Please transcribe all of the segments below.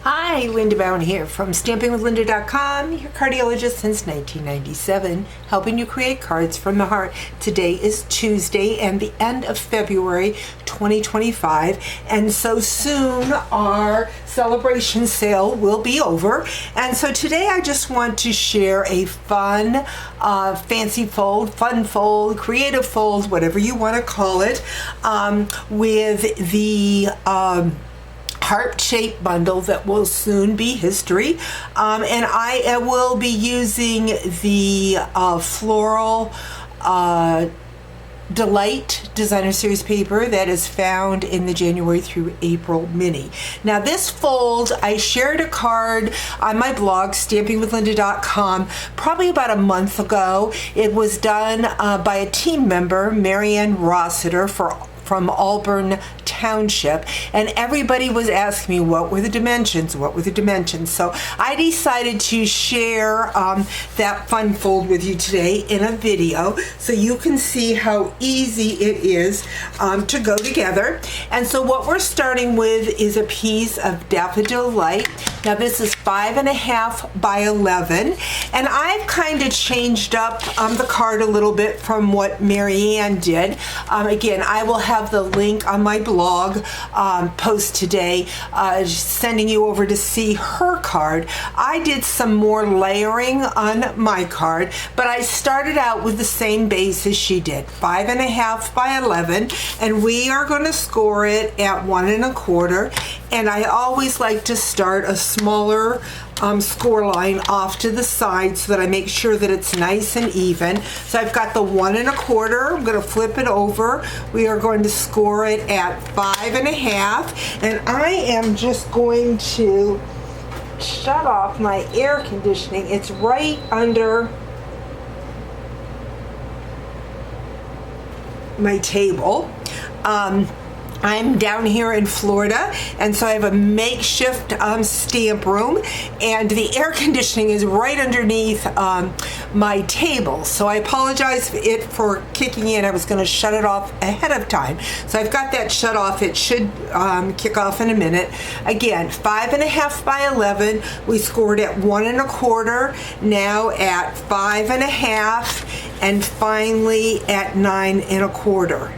Hi, Linda Bowen here from StampingWithLinda.com, your cardiologist since 1997, helping you create cards from the heart. Today is Tuesday and the end of February 2025, and so soon our celebration sale will be over. And so today I just want to share a fun, fancy fold, fun fold, creative fold, whatever you want to call it, with the heart-shaped bundle that will soon be history, and I will be using the Floral Delight Designer Series paper that is found in the January through April mini. Now this fold, I shared a card on my blog, StampingWithLinda.com, probably about a month ago. It was done by a team member, Marianne Rossiter, from Auburn Township, and everybody was asking me what were the dimensions, so I decided to share that fun fold with you today in a video so you can see how easy it is to go together. And so what we're starting with is a piece of Daffodil Light. Now this is 5.5 by 11, and I've kind of changed up the card a little bit from what Marianne did. Again, I will have the link on my blog post today, sending you over to see her card. I did some more layering on my card, but I started out with the same base as she did, 5.5 by 11, and we are going to score it at 1 1/4. And I always like to start a smaller score line off to the side so that I make sure that it's nice and even. So I've got the 1 1/4. I'm going to flip it over. We are going to score it at 5.5, and I am just going to shut off my air conditioning. It's right under my table. I'm down here in Florida, and so I have a makeshift stamp room, and the air conditioning is right underneath my table. So I apologize for kicking in. I was going to shut it off ahead of time. So I've got that shut off. It should kick off in a minute. Again, 5.5 by 11. We scored at 1 1/4, now at 5.5, and finally at 9 1/4.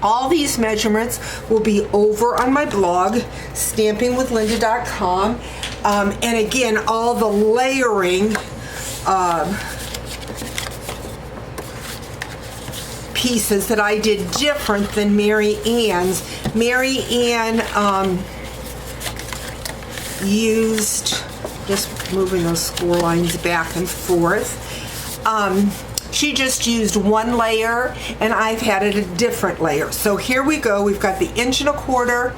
All these measurements will be over on my blog, StampingWithLinda.com, and again, all the layering pieces that I did different than Mary Ann's. Mary Ann used, just moving those score lines back and forth, she just used one layer, and I've had it a different layer. So here we go. We've got the 1 1/4,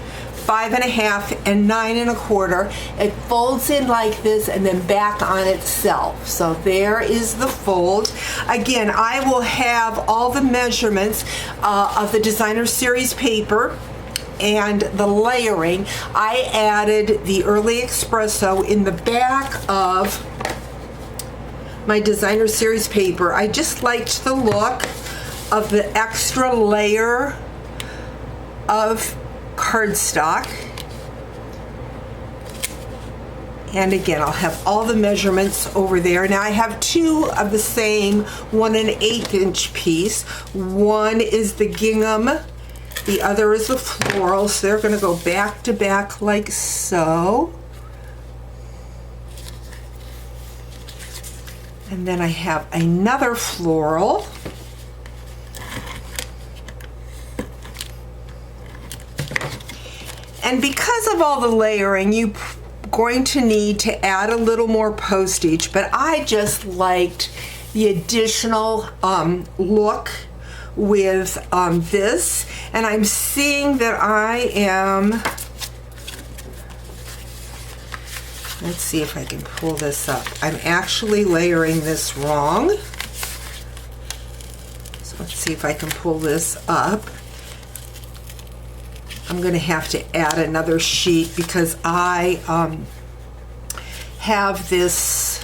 5.5, and 9 1/4. It folds in like this and then back on itself. So there is the fold. Again, I will have all the measurements of the Designer Series paper and the layering. I added the Early Espresso in the back of my Designer Series paper. I just liked the look of the extra layer of cardstock. And again, I'll have all the measurements over there. Now I have two of the same 1 1/8 inch piece. One is the gingham, the other is the floral. So they're going to go back to back like so. And then I have another floral. And because of all the layering, you're going to need to add a little more postage, but I just liked the additional look with this. And I'm seeing that I am, let's see if I can pull this up. I'm actually layering this wrong. So let's see if I can pull this up. I'm going to have to add another sheet because I have this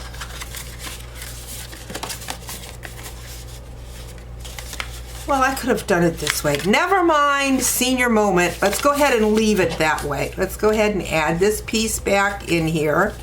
Well, I could have done it this way. Never mind, senior moment. Let's go ahead and leave it that way. Let's go ahead and add this piece back in here.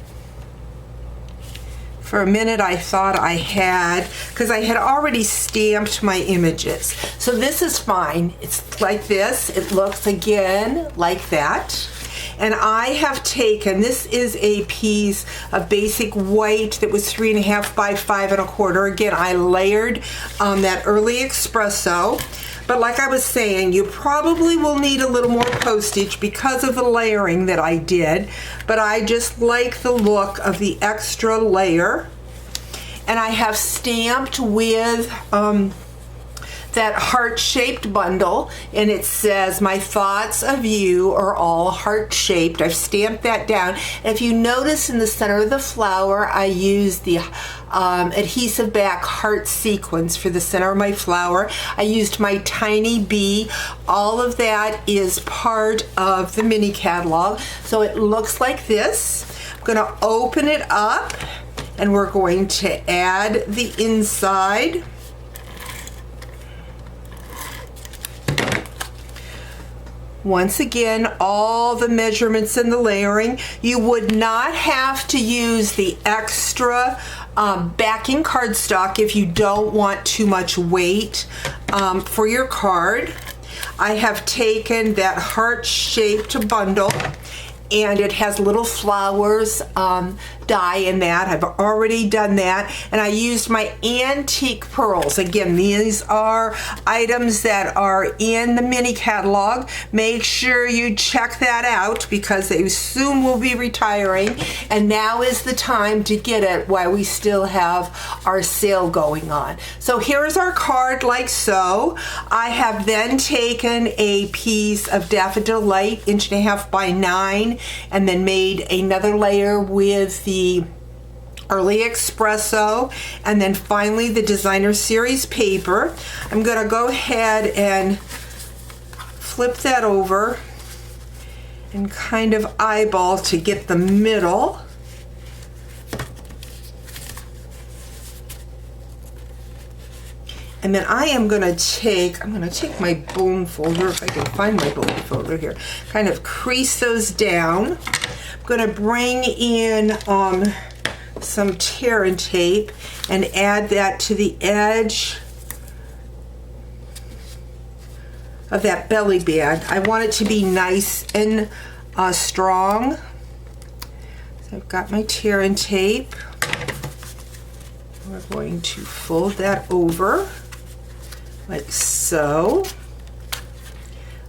For a minute I thought I had, because I had already stamped my images. So this is fine. It's like this. It looks again like that. And I have taken, this is a piece of basic white that was 3.5 by 5 1/4. Again, I layered that early espresso. But like I was saying, you probably will need a little more postage because of the layering that I did. But I just like the look of the extra layer. And I have stamped with that heart-shaped bundle, and it says, "My thoughts of you are all heart-shaped." I've stamped that down. And if you notice in the center of the flower, I used the adhesive back heart sequence for the center of my flower. I used my tiny bee. All of that is part of the mini catalog. So it looks like this. I'm gonna open it up, and we're going to add the inside. Once again, all the measurements and the layering. You would not have to use the extra backing cardstock if you don't want too much weight for your card. I have taken that heart-shaped bundle, and it has little flowers die in that. I've already done that, and I used my antique pearls. Again, these are items that are in the mini catalog. Make sure you check that out because they soon will be retiring, and now is the time to get it while we still have our sale going on. So here's our card like so. I have then taken a piece of Daffodil Light 1.5 by 9 and then made another layer with the early espresso, and then finally the designer series paper. I'm gonna go ahead and flip that over and kind of eyeball to get the middle. And then I'm gonna take my bone folder, if I can find my bone folder here, kind of crease those down. I'm gonna bring in some tear and tape and add that to the edge of that belly band. I want it to be nice and strong. So I've got my tear and tape. We're going to fold that over like so.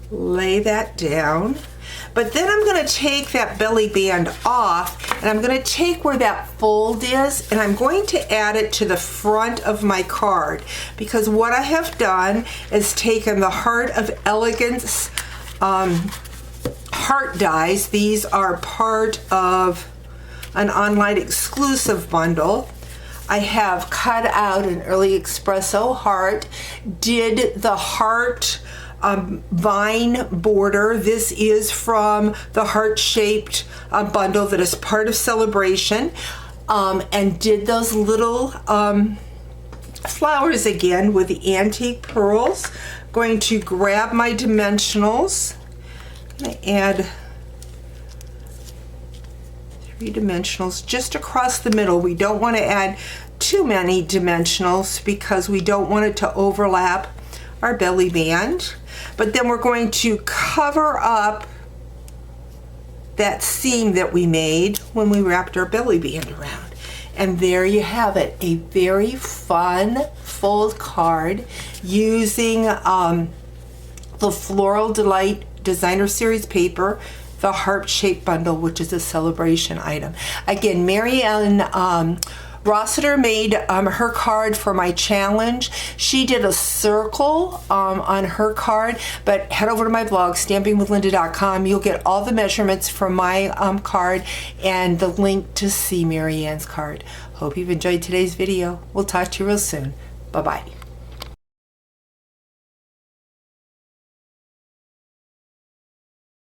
Lay that down. But then I'm going to take that belly band off, and I'm going to take where that fold is, and I'm going to add it to the front of my card, because what I have done is taken the Heart of Elegance heart dies. These are part of an online exclusive bundle. I have cut out an early espresso heart, did the heart vine border. This is from the heart-shaped bundle that is part of Celebration, and did those little flowers again with the antique pearls. Going to grab my dimensionals. I'm going to add 3 dimensionals just across the middle. We don't want to add too many dimensionals because we don't want it to overlap our belly band. But then we're going to cover up that seam that we made when we wrapped our belly band around. And there you have it, a very fun fold card using the Floral Delight Designer Series paper, the heart-shaped bundle, which is a Celebration item. Again, Marianne Rossiter made her card for my challenge. She did a circle on her card, but head over to my blog, stampingwithlynda.com. You'll get all the measurements from my card and the link to see Marianne's card. Hope you've enjoyed today's video. We'll talk to you real soon. Bye-bye.